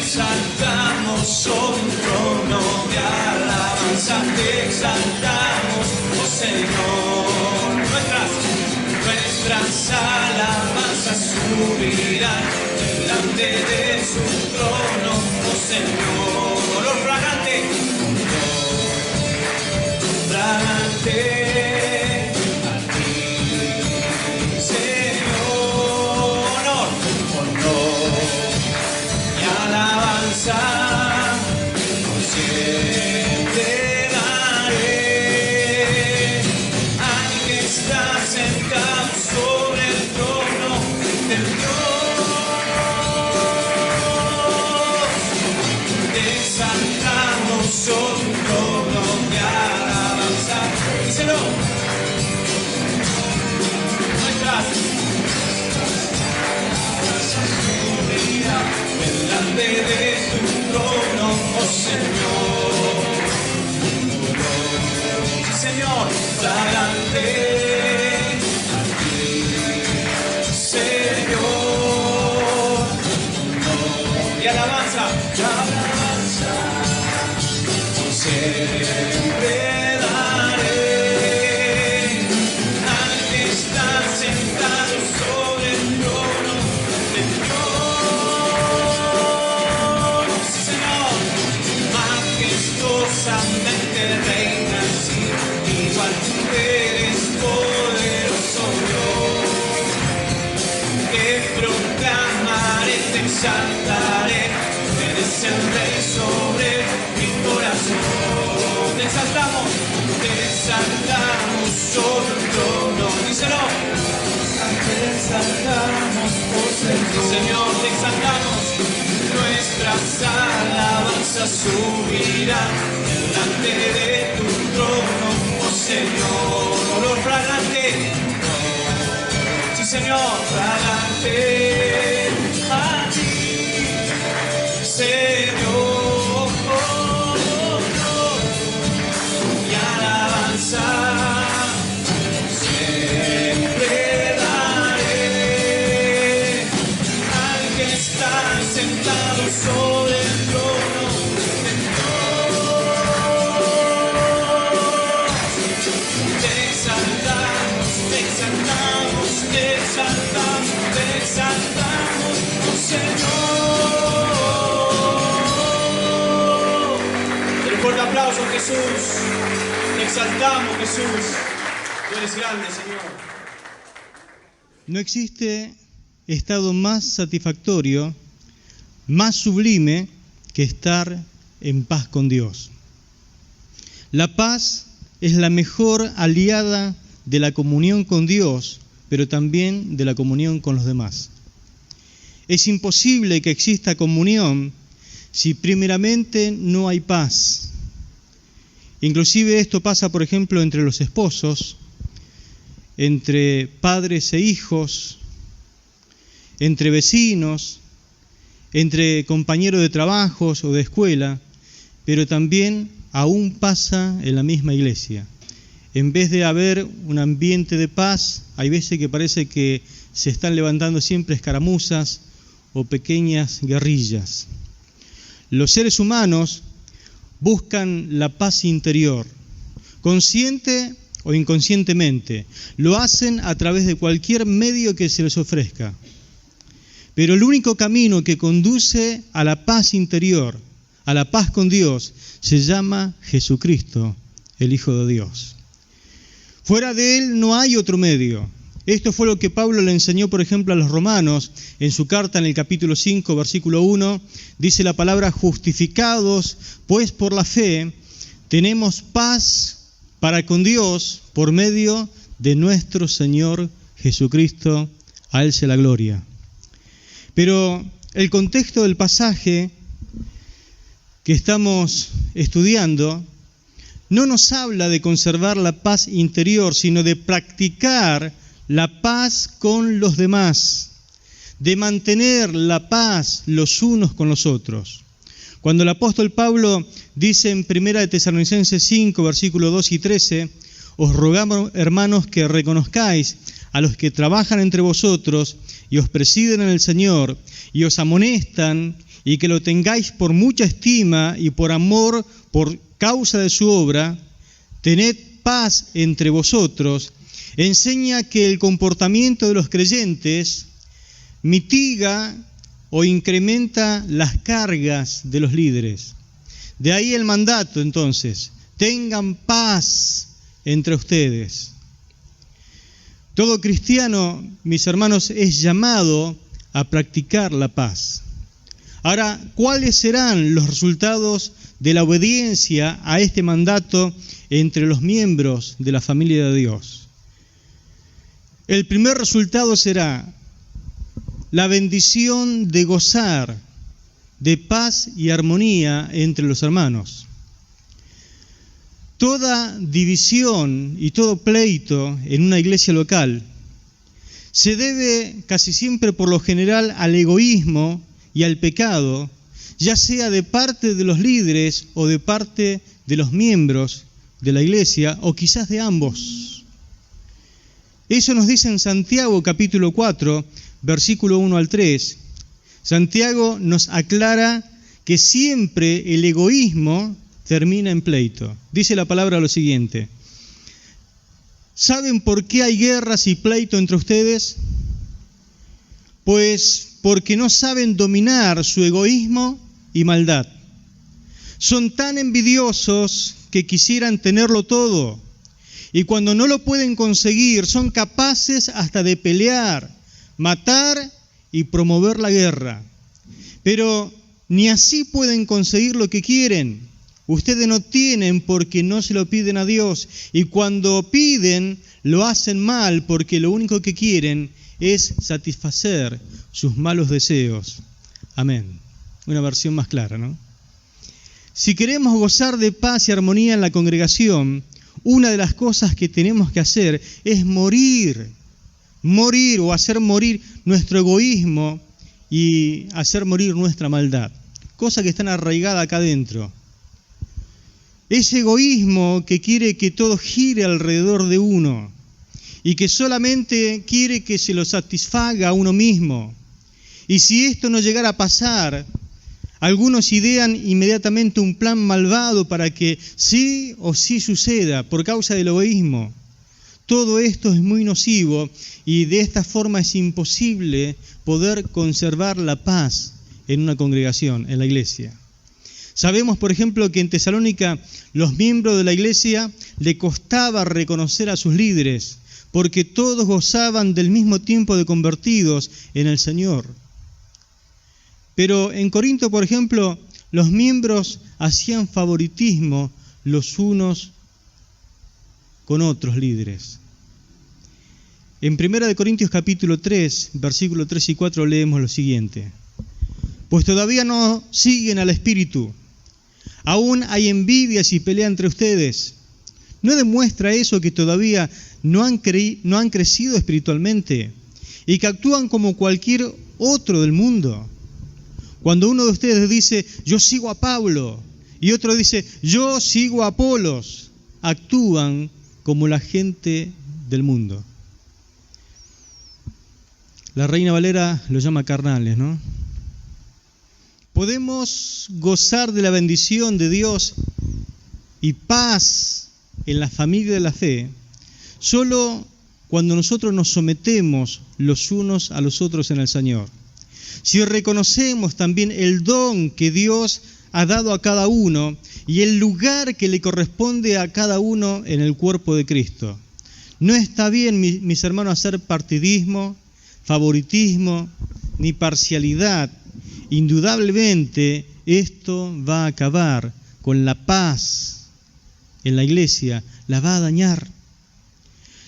exaltamos sobre un trono de alabanza, te exaltamos, oh Señor. Nuestras alabanzas subirán delante de su trono, oh Señor. Olor fragante, fragante. Siempre daré al que está sentado sobre el trono del Dios. Te exaltamos sobre un trono de alabanza. Díselo. Nuestras delante de tu trono, oh Señor. Sí, Señor, fragante a ti, Señor. Y alabanza, siempre daré al que está sentado sobre el trono del Dios. Sí, Señor, majestuosamente reinas y igual tú eres poderoso Dios. Te proclamaré, te exaltaré, eres el rey sobre mi corazón. Te exaltamos sobre el trono. Díselo. Te exaltamos, oh Señor, te exaltamos. Nuestras alabanzas subirán delante de tu trono, oh Señor. Olor fragante. Sí, Señor, fragante a ti, Señor. Y alabanza siempre daré al que está sentado sobre el trono de Dios. Te exaltamos, te exaltamos, te exaltamos, te exaltamos, oh Señor. El fuerte aplauso, Jesús. Te exaltamos, Jesús. Tú eres grande, Señor. No existe estado más satisfactorio, más sublime que estar en paz con Dios. La paz es la mejor aliada de la comunión con Dios, pero también de la comunión con los demás. Es imposible que exista comunión si primeramente no hay paz. Inclusive esto pasa, por ejemplo, entre los esposos, entre padres e hijos, entre vecinos, entre compañeros de trabajos o de escuela, pero también aún pasa en la misma iglesia. En vez de haber un ambiente de paz, hay veces que parece que se están levantando siempre escaramuzas o pequeñas guerrillas. Los seres humanos buscan la paz interior, consciente o inconscientemente. Lo hacen a través de cualquier medio que se les ofrezca. Pero el único camino que conduce a la paz interior, a la paz con Dios, se llama Jesucristo, el Hijo de Dios. Fuera de Él no hay otro medio. Esto fue lo que Pablo le enseñó, por ejemplo, a los romanos. En su carta, en el capítulo 5, versículo 1, dice la palabra: justificados, pues por la fe, tenemos paz para con Dios por medio de nuestro Señor Jesucristo. A Él sea la gloria. Pero el contexto del pasaje que estamos estudiando no nos habla de conservar la paz interior, sino de practicar la paz con los demás, de mantener la paz los unos con los otros. Cuando el apóstol Pablo dice en 1 Tesalonicenses 5, versículos 2 y 13, os rogamos, hermanos, que reconozcáis a los que trabajan entre vosotros y os presiden en el Señor y os amonestan y que lo tengáis por mucha estima y por amor por causa de su obra, tened paz entre vosotros, enseña que el comportamiento de los creyentes mitiga o incrementa las cargas de los líderes. De ahí el mandato, entonces, tengan paz entre ustedes. Todo cristiano, mis hermanos, es llamado a practicar la paz. Ahora, ¿cuáles serán los resultados de la obediencia a este mandato entre los miembros de la familia de Dios? El primer resultado será la bendición de gozar de paz y armonía entre los hermanos. Toda división y todo pleito en una iglesia local se debe casi siempre por lo general al egoísmo y al pecado, ya sea de parte de los líderes o de parte de los miembros de la iglesia, o quizás de ambos. Eso nos dice en Santiago capítulo 4, versículo 1 al 3. Santiago nos aclara que siempre el egoísmo termina en pleito. Dice la palabra lo siguiente: ¿saben por qué hay guerras y pleito entre ustedes? Pues porque no saben dominar su egoísmo y maldad. Son tan envidiosos que quisieran tenerlo todo, y cuando no lo pueden conseguir son capaces hasta de pelear, matar y promover la guerra. Pero ni así pueden conseguir lo que quieren. Ustedes no tienen porque no se lo piden a Dios, y cuando piden lo hacen mal porque lo único que quieren es satisfacer sus malos deseos. Amén. Una versión más clara, ¿no? Si queremos gozar de paz y armonía en la congregación, una de las cosas que tenemos que hacer es morir o hacer morir nuestro egoísmo y hacer morir nuestra maldad, cosas que están arraigadas acá adentro. Ese egoísmo que quiere que todo gire alrededor de uno y que solamente quiere que se lo satisfaga a uno mismo. Y si esto no llegara a pasar, algunos idean inmediatamente un plan malvado para que sí o sí suceda por causa del egoísmo. Todo esto es muy nocivo y de esta forma es imposible poder conservar la paz en una congregación, en la iglesia. Sabemos, por ejemplo, que en Tesalónica los miembros de la iglesia le costaba reconocer a sus líderes, porque todos gozaban del mismo tiempo de convertidos en el Señor. Pero en Corinto, por ejemplo, los miembros hacían favoritismo los unos con otros líderes. En 1 Corintios capítulo 3, versículos 3 y 4 leemos lo siguiente: pues todavía no siguen al Espíritu, aún hay envidias y pelea entre ustedes. ¿No demuestra eso que todavía no han crecido espiritualmente y que actúan como cualquier otro del mundo? Cuando uno de ustedes dice, yo sigo a Pablo, y otro dice, yo sigo a Apolos, actúan como la gente del mundo. La Reina Valera lo llama carnales, ¿no? Podemos gozar de la bendición de Dios y paz en la familia de la fe solo cuando nosotros nos sometemos los unos a los otros en el Señor. Si reconocemos también el don que Dios ha dado a cada uno y el lugar que le corresponde a cada uno en el cuerpo de Cristo. No está bien, mis hermanos, hacer partidismo, favoritismo, ni parcialidad. Indudablemente esto va a acabar con la paz en la iglesia, la va a dañar.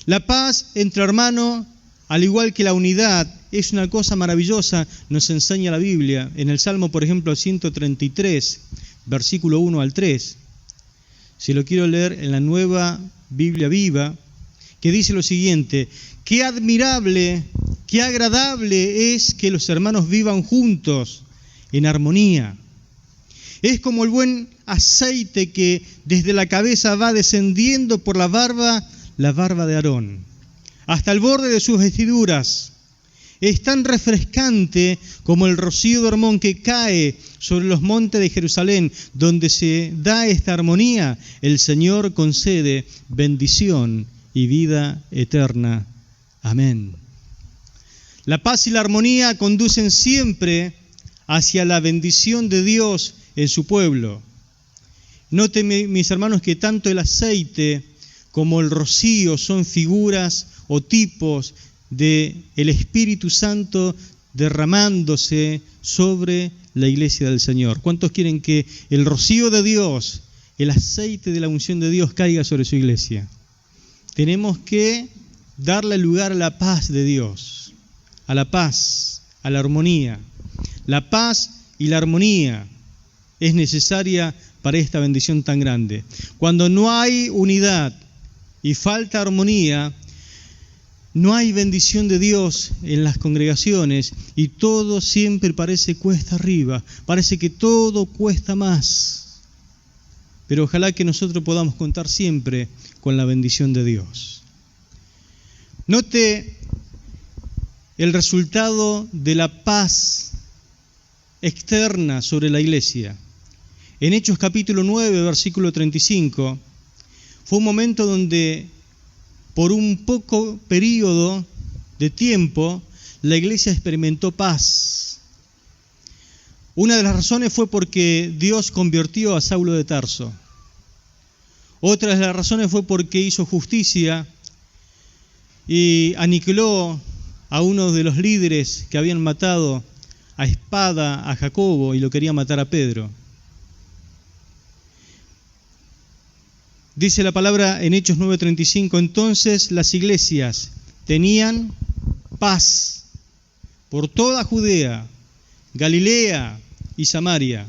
La paz entre hermanos, al igual que la unidad, es una cosa maravillosa, nos enseña la Biblia. En el Salmo, por ejemplo, 133, versículo 1 al 3, si lo quiero leer en la Nueva Biblia Viva, que dice lo siguiente: qué admirable, qué agradable es que los hermanos vivan juntos en armonía. Es como el buen aceite que desde la cabeza va descendiendo por la barba de Aarón, hasta el borde de sus vestiduras. Es tan refrescante como el rocío de Hermón que cae sobre los montes de Jerusalén, donde se da esta armonía. El Señor concede bendición y vida eterna. Amén. La paz y la armonía conducen siempre hacia la bendición de Dios en su pueblo. Noten, mis hermanos, que tanto el aceite como el rocío son figuras o tipos del Espíritu Santo derramándose sobre la iglesia del Señor. ¿Cuántos quieren que el rocío de Dios, el aceite de la unción de Dios caiga sobre su iglesia? Tenemos que darle lugar a la paz de Dios, a la paz, a la armonía. La paz y la armonía es necesaria para esta bendición tan grande. Cuando no hay unidad y falta armonía, no hay bendición de Dios en las congregaciones y todo siempre parece cuesta arriba, parece que todo cuesta más. Pero ojalá que nosotros podamos contar siempre con la bendición de Dios. Note el resultado de la paz externa sobre la iglesia. En Hechos capítulo 9, versículo 35, fue un momento donde por un poco periodo de tiempo la iglesia experimentó paz. Una de las razones fue porque Dios convirtió a Saulo de Tarso. Otra de las razones fue porque hizo justicia y aniquiló a uno de los líderes que habían matado a espada a Jacobo y lo quería matar a Pedro. Dice la palabra en Hechos 9:35, entonces las iglesias tenían paz por toda Judea, Galilea y Samaria,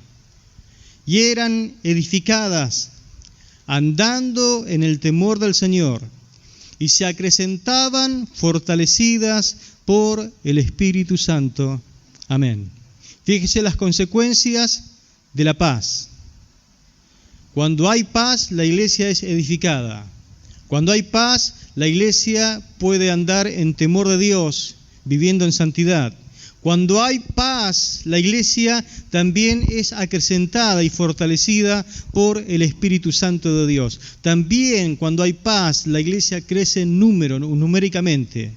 y eran edificadas andando en el temor del Señor, y se acrecentaban fortalecidas por el Espíritu Santo. Amén. Fíjese las consecuencias de la paz. Cuando hay paz, la iglesia es edificada. Cuando hay paz, la iglesia puede andar en temor de Dios, viviendo en santidad. Cuando hay paz, la iglesia también es acrecentada y fortalecida por el Espíritu Santo de Dios. También cuando hay paz, la iglesia crece en número, numéricamente.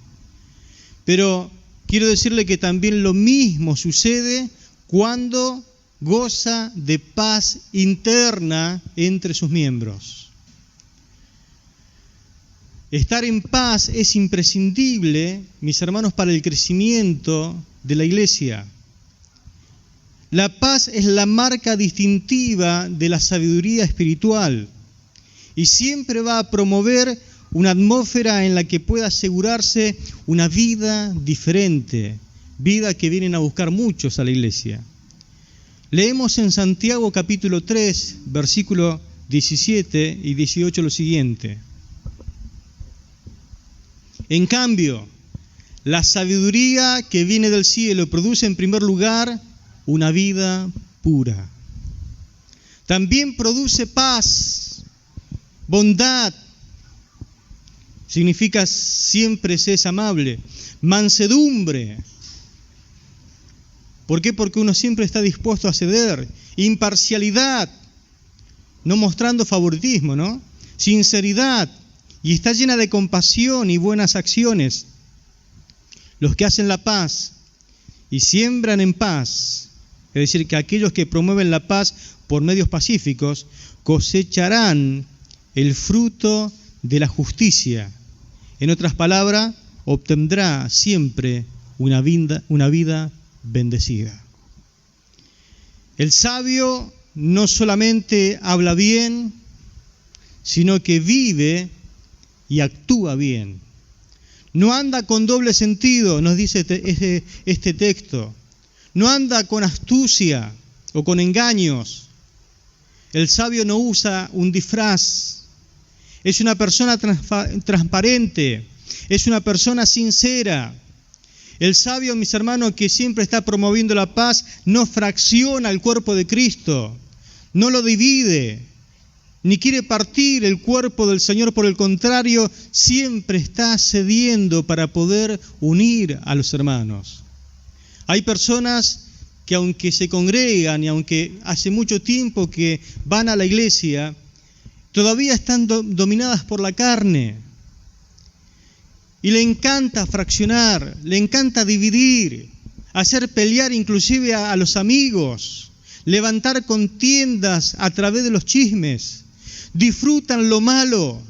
Pero quiero decirle que también lo mismo sucede cuando goza de paz interna entre sus miembros. Estar en paz es imprescindible, mis hermanos, para el crecimiento de la iglesia. La paz es la marca distintiva de la sabiduría espiritual y siempre va a promover una atmósfera en la que pueda asegurarse una vida diferente, vida que vienen a buscar muchos a la iglesia. Leemos en Santiago capítulo 3, versículo 17 y 18 lo siguiente. En cambio, la sabiduría que viene del cielo produce en primer lugar una vida pura. También produce paz, bondad, significa siempre se es amable, mansedumbre. ¿Por qué? Porque uno siempre está dispuesto a ceder. Imparcialidad, no mostrando favoritismo, ¿no? Sinceridad, y está llena de compasión y buenas acciones. Los que hacen la paz y siembran en paz, es decir, que aquellos que promueven la paz por medios pacíficos, cosecharán el fruto de la justicia. En otras palabras, obtendrá siempre una vida bendecida. El sabio no solamente habla bien, sino que vive y actúa bien. No anda con doble sentido, nos dice este texto. No anda con astucia o con engaños. El sabio no usa un disfraz. Es una persona transparente. Es una persona sincera. El sabio, mis hermanos, que siempre está promoviendo la paz, no fracciona el cuerpo de Cristo, no lo divide, ni quiere partir el cuerpo del Señor, por el contrario, siempre está cediendo para poder unir a los hermanos. Hay personas que aunque se congregan y aunque hace mucho tiempo que van a la iglesia, todavía están dominadas por la carne. Y le encanta fraccionar, le encanta dividir, hacer pelear inclusive a los amigos, levantar contiendas a través de los chismes. Disfrutan lo malo,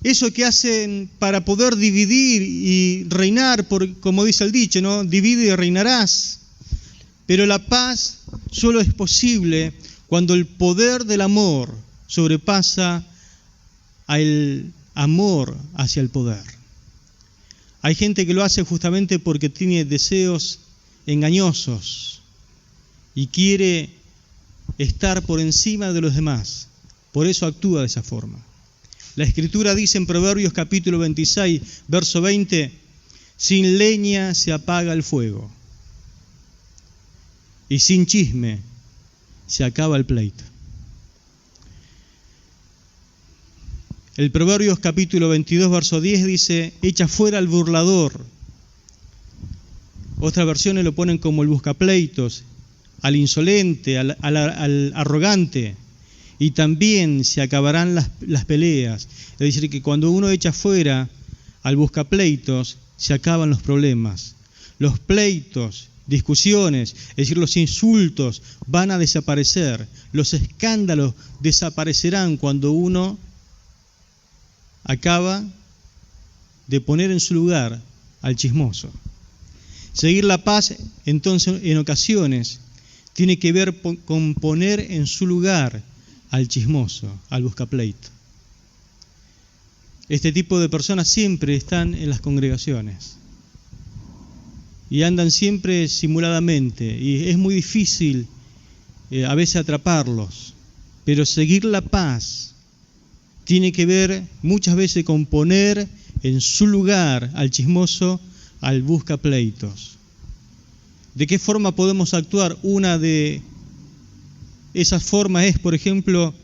eso que hacen para poder dividir y reinar, como dice el dicho, ¿no? Divide y reinarás. Pero la paz solo es posible cuando el poder del amor sobrepasa al amor hacia el poder. Hay gente que lo hace justamente porque tiene deseos engañosos y quiere estar por encima de los demás. Por eso actúa de esa forma. La Escritura dice en Proverbios capítulo 26, verso 20, sin leña se apaga el fuego y sin chisme se acaba el pleito. El Proverbios capítulo 22, verso 10 dice, echa fuera al burlador. Otras versiones lo ponen como el buscapleitos, al insolente, al arrogante. Y también se acabarán las peleas. Es decir, que cuando uno echa fuera al buscapleitos, se acaban los problemas. Los pleitos, discusiones, es decir, los insultos van a desaparecer. Los escándalos desaparecerán cuando uno acaba de poner en su lugar al chismoso. Seguir la paz, entonces, en ocasiones, tiene que ver con poner en su lugar al chismoso, al buscapleito. Este tipo de personas siempre están en las congregaciones y andan siempre simuladamente, y es muy difícil a veces atraparlos, pero seguir la paz tiene que ver muchas veces con poner en su lugar al chismoso, al buscapleitos. ¿De qué forma podemos actuar? Una de esas formas es, por ejemplo,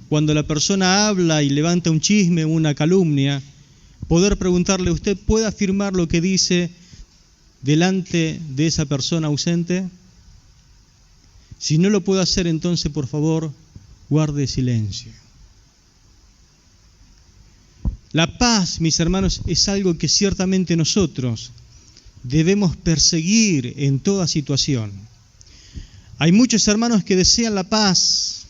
cuando la persona habla y levanta un chisme, una calumnia, poder preguntarle, ¿usted puede afirmar lo que dice delante de esa persona ausente? Si no lo puede hacer, entonces, por favor, guarde silencio. La paz, mis hermanos, es algo que ciertamente nosotros debemos perseguir en toda situación. Hay muchos hermanos que desean la paz.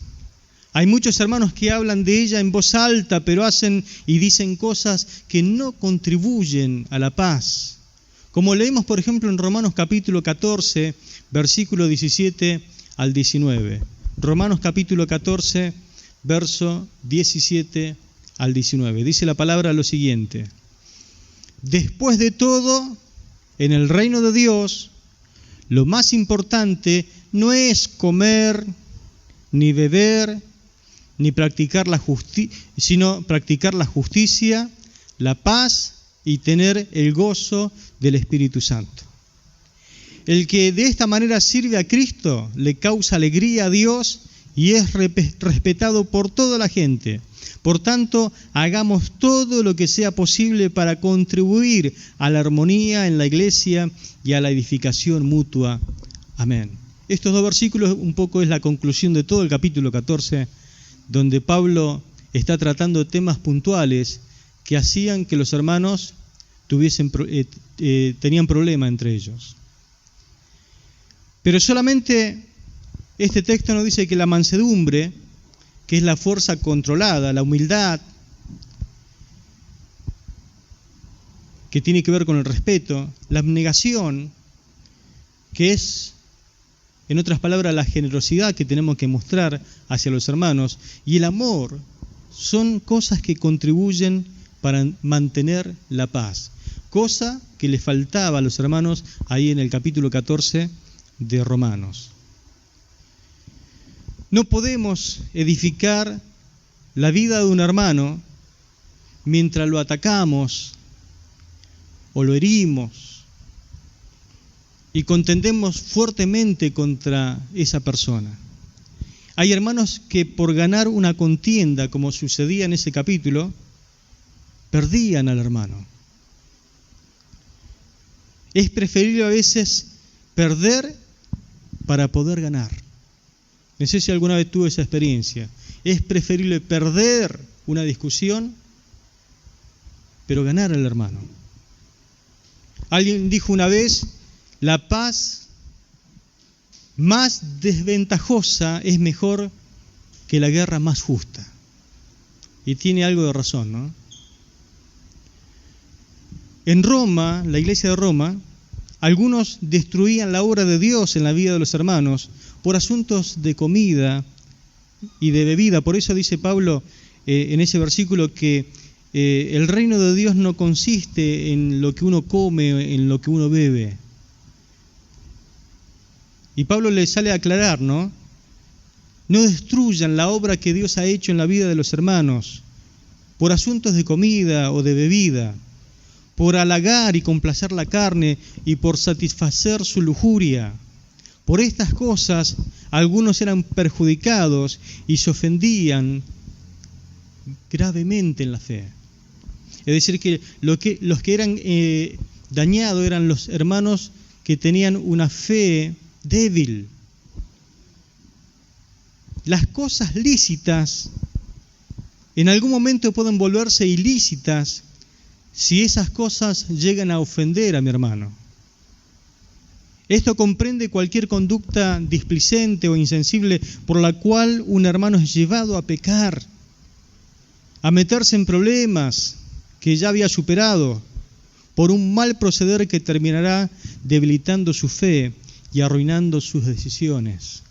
Hay muchos hermanos que hablan de ella en voz alta, pero hacen y dicen cosas que no contribuyen a la paz. Como leemos, por ejemplo, en Romanos capítulo 14, versículo 17 al 19. Romanos capítulo 14, verso 17 al 19. Dice la palabra lo siguiente: después de todo, en el reino de Dios, lo más importante no es comer, ni beber, ni practicar la justicia, sino practicar la justicia, la paz y tener el gozo del Espíritu Santo. El que de esta manera sirve a Cristo le causa alegría a Dios y es respetado por toda la gente. Por tanto, hagamos todo lo que sea posible para contribuir a la armonía en la iglesia y a la edificación mutua. Amén. Estos dos versículos un poco es la conclusión de todo el capítulo 14, donde Pablo está tratando temas puntuales que hacían que los hermanos tenían problema entre ellos. Pero solamente este texto nos dice que la mansedumbre, que es la fuerza controlada, la humildad, que tiene que ver con el respeto, la abnegación, que es, en otras palabras, la generosidad que tenemos que mostrar hacia los hermanos, y el amor, son cosas que contribuyen para mantener la paz, cosa que le faltaba a los hermanos ahí en el capítulo 14 de Romanos. No podemos edificar la vida de un hermano mientras lo atacamos o lo herimos y contendemos fuertemente contra esa persona. Hay hermanos que por ganar una contienda, como sucedía en ese capítulo, perdían al hermano. Es preferible a veces perder para poder ganar. No sé si alguna vez tuve esa experiencia. Es preferible perder una discusión, pero ganar al hermano. Alguien dijo una vez, la paz más desventajosa es mejor que la guerra más justa. Y tiene algo de razón, ¿no? En Roma, la iglesia de Roma, algunos destruían la obra de Dios en la vida de los hermanos por asuntos de comida y de bebida. Por eso dice Pablo en ese versículo que el reino de Dios no consiste en lo que uno come, en lo que uno bebe. Y Pablo le sale a aclarar, ¿no? No destruyan la obra que Dios ha hecho en la vida de los hermanos por asuntos de comida o de bebida, por halagar y complacer la carne y por satisfacer su lujuria. Por estas cosas algunos eran perjudicados y se ofendían gravemente en la fe. Es decir, que los que eran dañados eran los hermanos que tenían una fe débil. Las cosas lícitas en algún momento pueden volverse ilícitas si esas cosas llegan a ofender a mi hermano. Esto comprende cualquier conducta displicente o insensible por la cual un hermano es llevado a pecar, a meterse en problemas que ya había superado, por un mal proceder que terminará debilitando su fe y arruinando sus decisiones.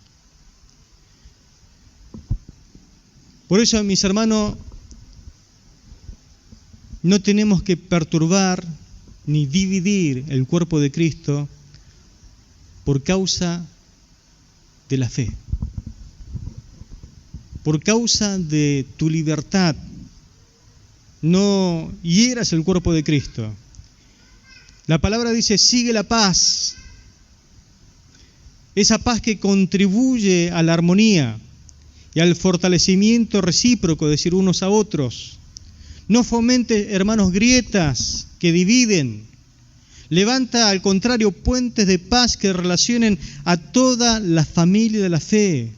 Por eso, mis hermanos, no tenemos que perturbar ni dividir el cuerpo de Cristo por causa de la fe, por causa de tu libertad. No hieras el cuerpo de Cristo. La palabra dice, sigue la paz. Esa paz que contribuye a la armonía y al fortalecimiento recíproco, es decir, unos a otros. No fomente, hermanos, grietas que dividen. Levanta, al contrario, puentes de paz que relacionen a toda la familia de la fe.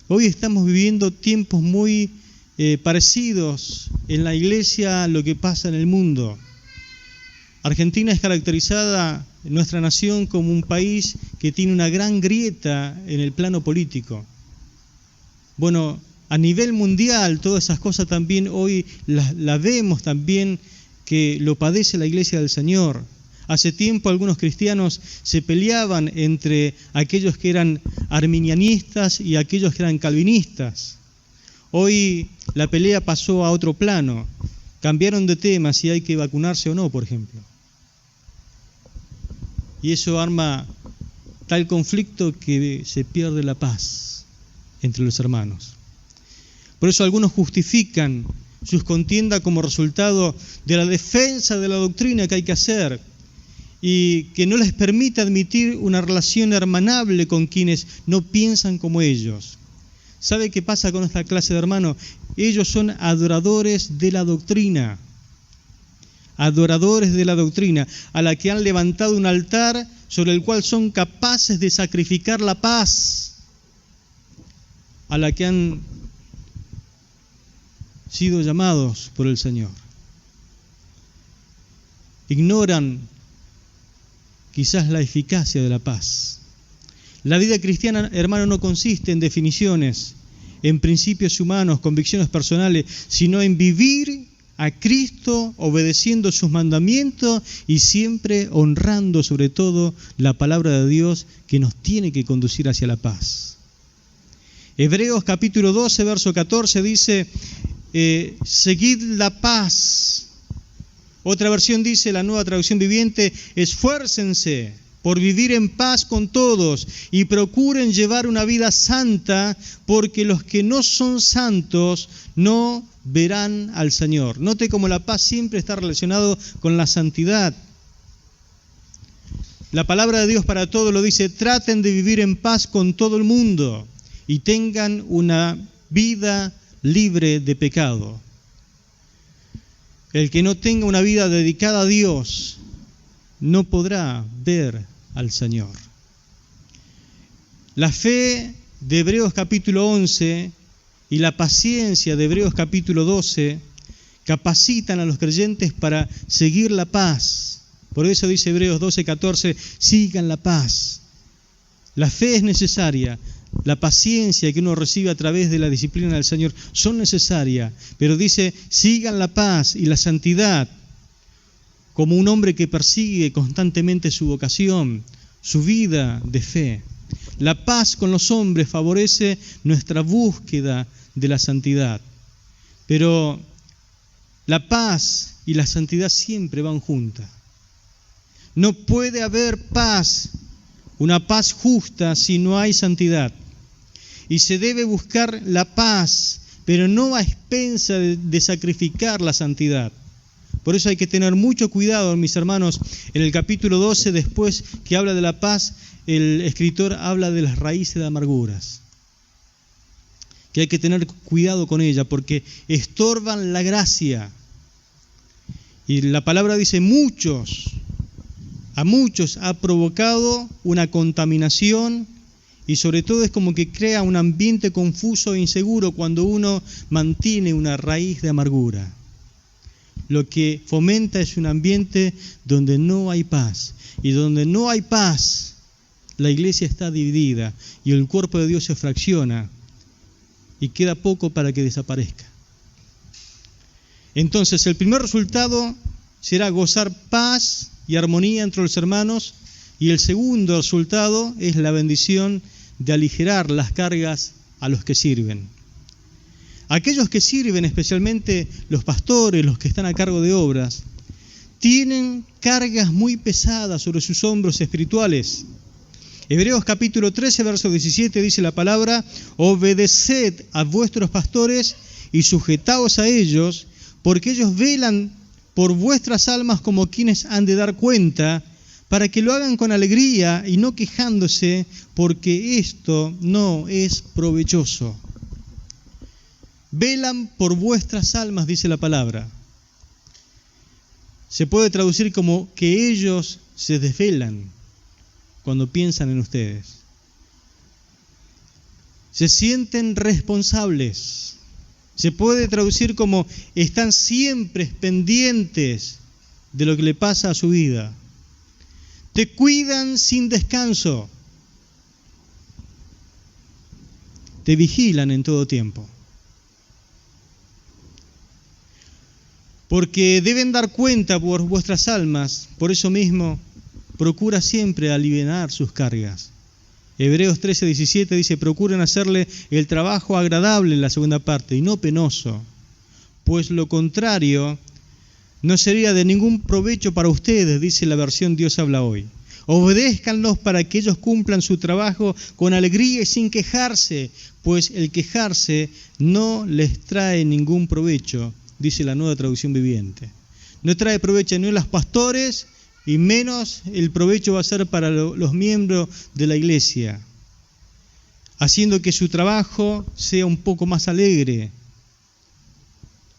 Hoy estamos viviendo tiempos muy parecidos en la iglesia a lo que pasa en el mundo. Argentina es caracterizada, nuestra nación, como un país que tiene una gran grieta en el plano político. Bueno, a nivel mundial, todas esas cosas también hoy las vemos también que lo padece la iglesia del Señor. Hace tiempo algunos cristianos se peleaban entre aquellos que eran arminianistas y aquellos que eran calvinistas. Hoy la pelea pasó a otro plano. Cambiaron de tema si hay que vacunarse o no, por ejemplo. Y eso arma tal conflicto que se pierde la paz entre los hermanos. Por eso algunos justifican sus contiendas como resultado de la defensa de la doctrina que hay que hacer y que no les permite admitir una relación hermanable con quienes no piensan como ellos. ¿Sabe qué pasa con esta clase de hermanos? Ellos son adoradores de la doctrina. Adoradores de la doctrina, a la que han levantado un altar sobre el cual son capaces de sacrificar la paz, a la que han sido llamados por el Señor. Ignoran quizás la eficacia de la paz. La vida cristiana, hermano, no consiste en definiciones, en principios humanos, convicciones personales, sino en vivir a Cristo obedeciendo sus mandamientos y siempre honrando sobre todo la palabra de Dios que nos tiene que conducir hacia la paz. Hebreos capítulo 12, verso 14 dice, seguid la paz. Otra versión dice, la Nueva Traducción Viviente, esfuércense por vivir en paz con todos y procuren llevar una vida santa, porque los que no son santos no verán al Señor. Note cómo la paz siempre está relacionado con la santidad. La palabra de Dios para todos lo dice, traten de vivir en paz con todo el mundo y tengan una vida libre de pecado. El que no tenga una vida dedicada a Dios no podrá ver al Señor. La fe de Hebreos capítulo 11 y la paciencia de Hebreos capítulo 12 capacitan a los creyentes para seguir la paz. Por eso dice Hebreos 12:14, sigan la paz. La fe es necesaria, la paciencia que uno recibe a través de la disciplina del Señor son necesarias, pero dice, sigan la paz y la santidad, como un hombre que persigue constantemente su vocación, su vida de fe. La paz con los hombres favorece nuestra búsqueda de la santidad, pero la paz y la santidad siempre van juntas. No puede haber paz, una paz justa, si no hay santidad. Y se debe buscar la paz, pero no a expensa de sacrificar la santidad. Por eso hay que tener mucho cuidado, mis hermanos. En el capítulo 12, después que habla de la paz, el escritor habla de las raíces de amarguras, que hay que tener cuidado con ella, porque estorban la gracia. Y la palabra dice, a muchos ha provocado una contaminación, y sobre todo es como que crea un ambiente confuso e inseguro cuando uno mantiene una raíz de amargura. Lo que fomenta es un ambiente donde no hay paz, y donde no hay paz, la iglesia está dividida y el cuerpo de Dios se fracciona y queda poco para que desaparezca. Entonces, el primer resultado será gozar paz y armonía entre los hermanos, y el segundo resultado es la bendición de aligerar las cargas a los que sirven. Aquellos que sirven, especialmente los pastores, los que están a cargo de obras, tienen cargas muy pesadas sobre sus hombros espirituales. Hebreos capítulo 13, verso 17 dice la palabra, obedeced a vuestros pastores y sujetaos a ellos, porque ellos velan por vuestras almas como quienes han de dar cuenta, para que lo hagan con alegría y no quejándose, porque esto no es provechoso. Velan por vuestras almas, dice la palabra. Se puede traducir como que ellos se desvelan cuando piensan en ustedes. Se sienten responsables. Se puede traducir como están siempre pendientes de lo que le pasa a su vida. Te cuidan sin descanso. Te vigilan en todo tiempo. Porque deben dar cuenta por vuestras almas, por eso mismo, procura siempre aliviar sus cargas. Hebreos 13:17 dice, procuren hacerle el trabajo agradable en la segunda parte y no penoso, pues lo contrario no sería de ningún provecho para ustedes, dice la versión Dios habla hoy. Obedézcanlos para que ellos cumplan su trabajo con alegría y sin quejarse, pues el quejarse no les trae ningún provecho, dice la Nueva Traducción Viviente. No trae provecho ni a los pastores, y menos el provecho va a ser para los miembros de la iglesia, haciendo que su trabajo sea un poco más alegre,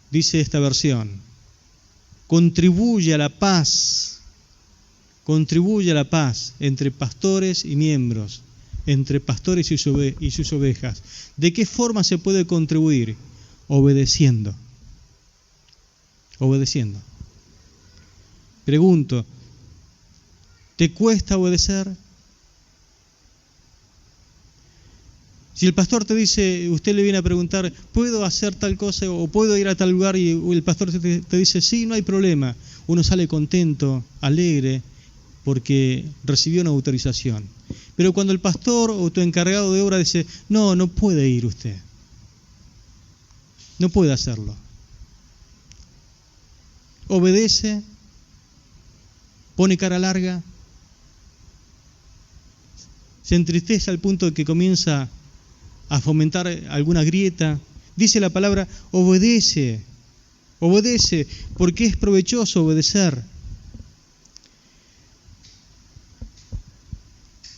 dice esta versión. Contribuye a la paz entre pastores y miembros, entre pastores y sus ovejas. ¿De qué forma se puede contribuir? Obedeciendo. Pregunto, ¿te cuesta obedecer? Si el pastor te dice, usted le viene a preguntar, ¿puedo hacer tal cosa o puedo ir a tal lugar? Y el pastor te dice, sí, no hay problema. Uno sale contento, alegre, porque recibió una autorización. Pero cuando el pastor o tu encargado de obra dice, no puede ir usted. No puede hacerlo. Obedece, pone cara larga, se entristece al punto de que comienza a fomentar alguna grieta. Dice la palabra, obedece, porque es provechoso obedecer.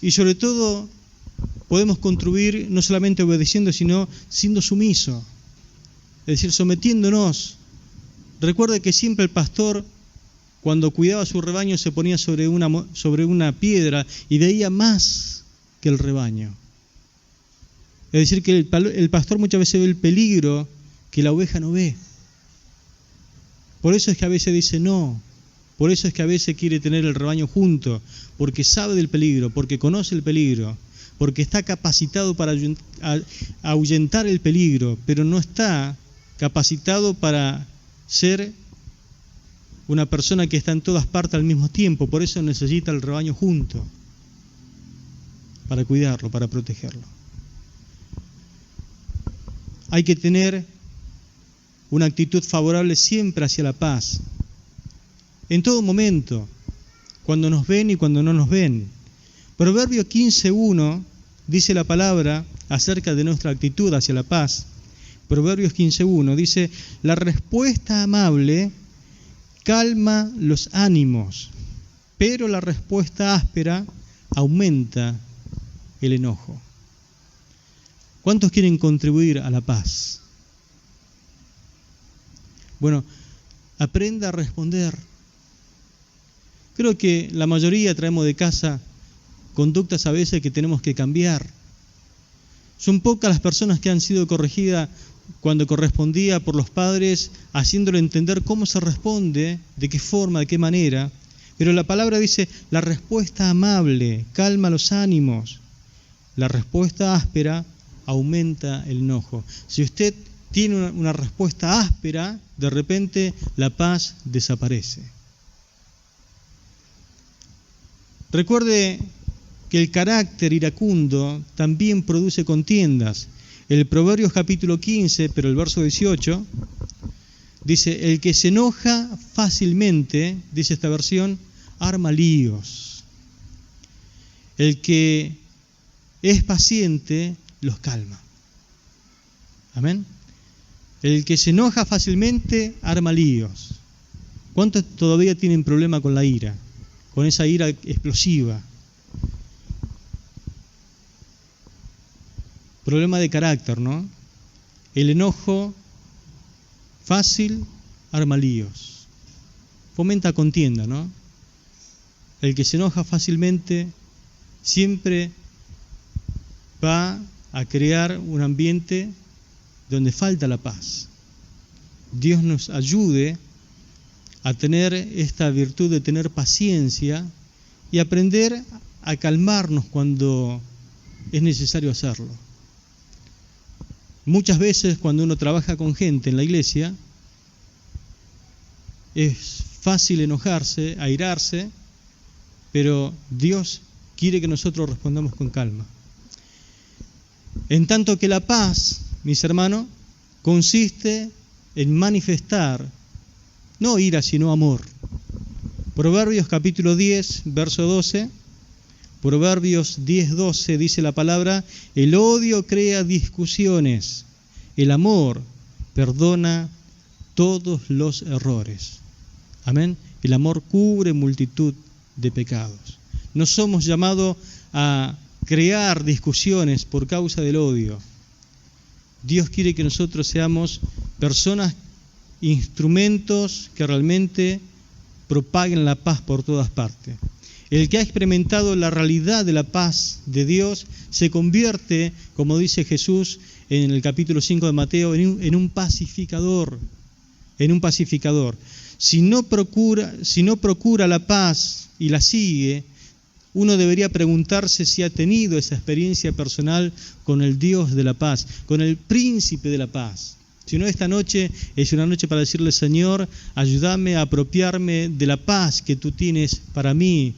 Y sobre todo, podemos contribuir no solamente obedeciendo, sino siendo sumiso, es decir, sometiéndonos. Recuerde que siempre el pastor, cuando cuidaba su rebaño, se ponía sobre una piedra y veía más que el rebaño. Es decir, que el pastor muchas veces ve el peligro que la oveja no ve. Por eso es que a veces dice no. Por eso es que a veces quiere tener el rebaño junto, porque sabe del peligro, porque conoce el peligro, porque está capacitado para ahuyentar el peligro, pero no está capacitado para ser una persona que está en todas partes al mismo tiempo. Por eso necesita el rebaño junto, para cuidarlo, para protegerlo. Hay que tener una actitud favorable siempre hacia la paz, en todo momento, cuando nos ven y cuando no nos ven. Proverbios 15:1 dice la palabra acerca de nuestra actitud hacia la paz. Proverbios 15:1 dice: la respuesta amable calma los ánimos, pero la respuesta áspera aumenta el enojo. ¿Cuántos quieren contribuir a la paz? Bueno, aprenda a responder. Creo que la mayoría traemos de casa conductas a veces que tenemos que cambiar. Son pocas las personas que han sido corregidas cuando correspondía por los padres, haciéndole entender cómo se responde, de qué forma, de qué manera. Pero la palabra dice: la respuesta amable calma los ánimos, la respuesta áspera aumenta el enojo. Si usted tiene una respuesta áspera, de repente la paz desaparece. Recuerde que el carácter iracundo también produce contiendas. El Proverbios capítulo 15, pero el verso 18, dice: el que se enoja fácilmente, dice esta versión, arma líos. El que es paciente los calma. Amén. El que se enoja fácilmente arma líos. ¿Cuántos todavía tienen problema con la ira? Con esa ira explosiva. Problema de carácter, ¿no? El enojo fácil arma líos. Fomenta contienda, ¿no? El que se enoja fácilmente siempre va a crear un ambiente donde falta la paz. Dios nos ayude a tener esta virtud de tener paciencia y aprender a calmarnos cuando es necesario hacerlo. Muchas veces cuando uno trabaja con gente en la iglesia, es fácil enojarse, airarse, pero Dios quiere que nosotros respondamos con calma. En tanto que la paz, mis hermanos, consiste en manifestar no ira, sino amor. Proverbios capítulo 10, verso 12. Proverbios 10:12 dice la palabra: el odio crea discusiones, el amor perdona todos los errores. Amén. El amor cubre multitud de pecados. No somos llamados a crear discusiones por causa del odio. Dios quiere que nosotros seamos personas, instrumentos que realmente propaguen la paz por todas partes. El que ha experimentado la realidad de la paz de Dios se convierte, como dice Jesús en el capítulo 5 de Mateo, en un pacificador. En un pacificador. Si no procura la paz y la sigue, uno debería preguntarse si ha tenido esa experiencia personal con el Dios de la paz, con el príncipe de la paz. Si no, esta noche es una noche para decirle: Señor, ayúdame a apropiarme de la paz que tú tienes para mí,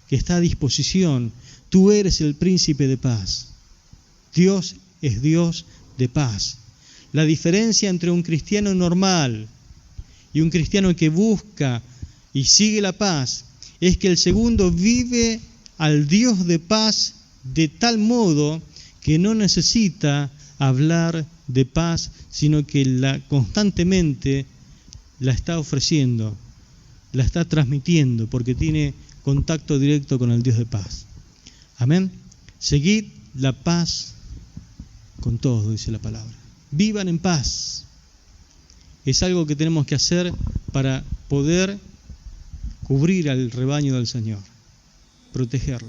que está a disposición. Tú eres el príncipe de paz. Dios es Dios de paz. La diferencia entre un cristiano normal y un cristiano que busca y sigue la paz es que el segundo vive al Dios de paz de tal modo que no necesita hablar de paz, sino que constantemente la está ofreciendo, la está transmitiendo, porque tiene contacto directo con el Dios de paz. Amén. Seguid la paz con todos, dice la palabra. Vivan en paz. Es algo que tenemos que hacer para poder cubrir al rebaño del Señor, protegerlo.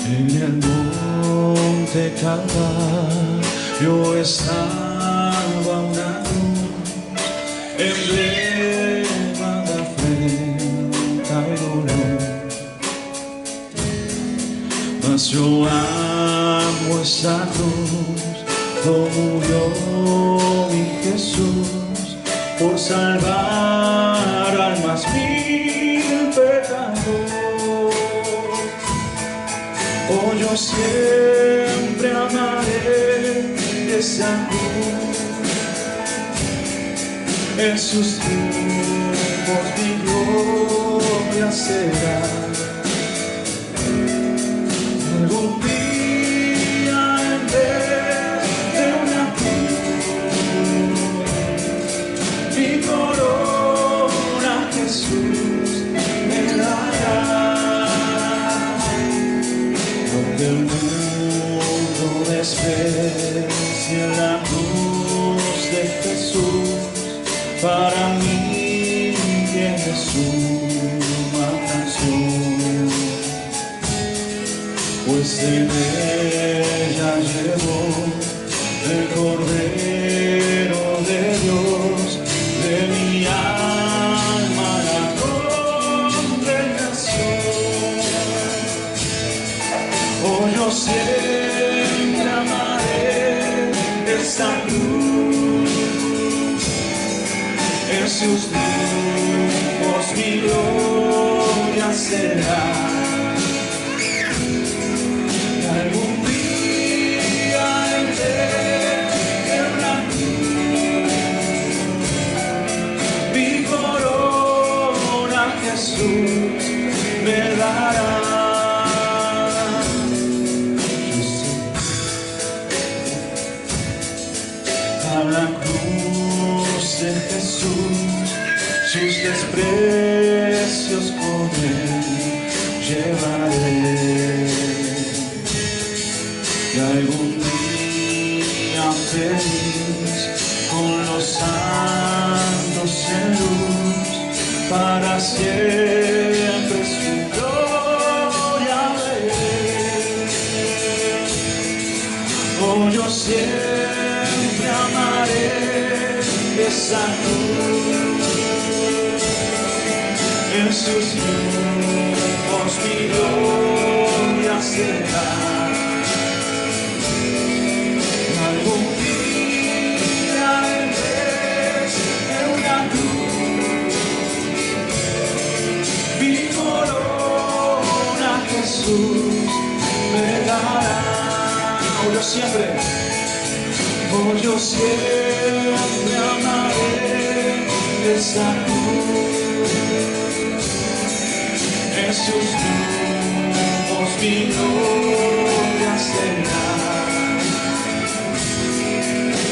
En el monte Calvario estaba una cruz, emblema de afrenta y dolor. Mas yo amo esa cruz, como murió mi Jesús, por salvar almas mil pecadores. Oh, yo siempre amaré esa cruz, en sus triunfos mi gloria será. Algún día en vez de una cruz, mi corona Jesús me dará. Donde el mundo desprecia la cruz de Jesús, para mí tiene suma canción, pues en ella llevó el Cordero de Dios, de mi alma la condenación. Oh, yo siempre amaré esa cruz, en sus triunfos mi gloria será. Y algún día en vez de una cruz, mi corona Jesús me dará. A la cruz de Jesús, sus desprecios con él llevaré. Y algún día feliz, con los santos en luz, para siempre su gloria veré. Oh, yo siempre amaré esa cruz, en sus triunfos mi gloria será. Algún día en vez de una cruz, mi corona Jesús me dará. Oh, yo siempre amaré esa cruz, en sus triunfos mi gloria será.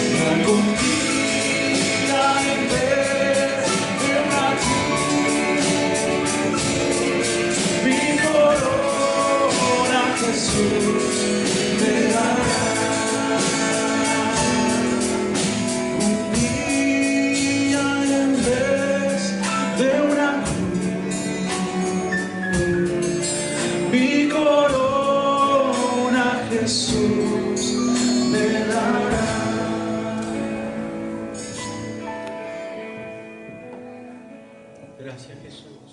Y algún día en vez de una cruz, mi corona Jesús me dará. Mi corona Jesús me dará. Gracias, Jesús.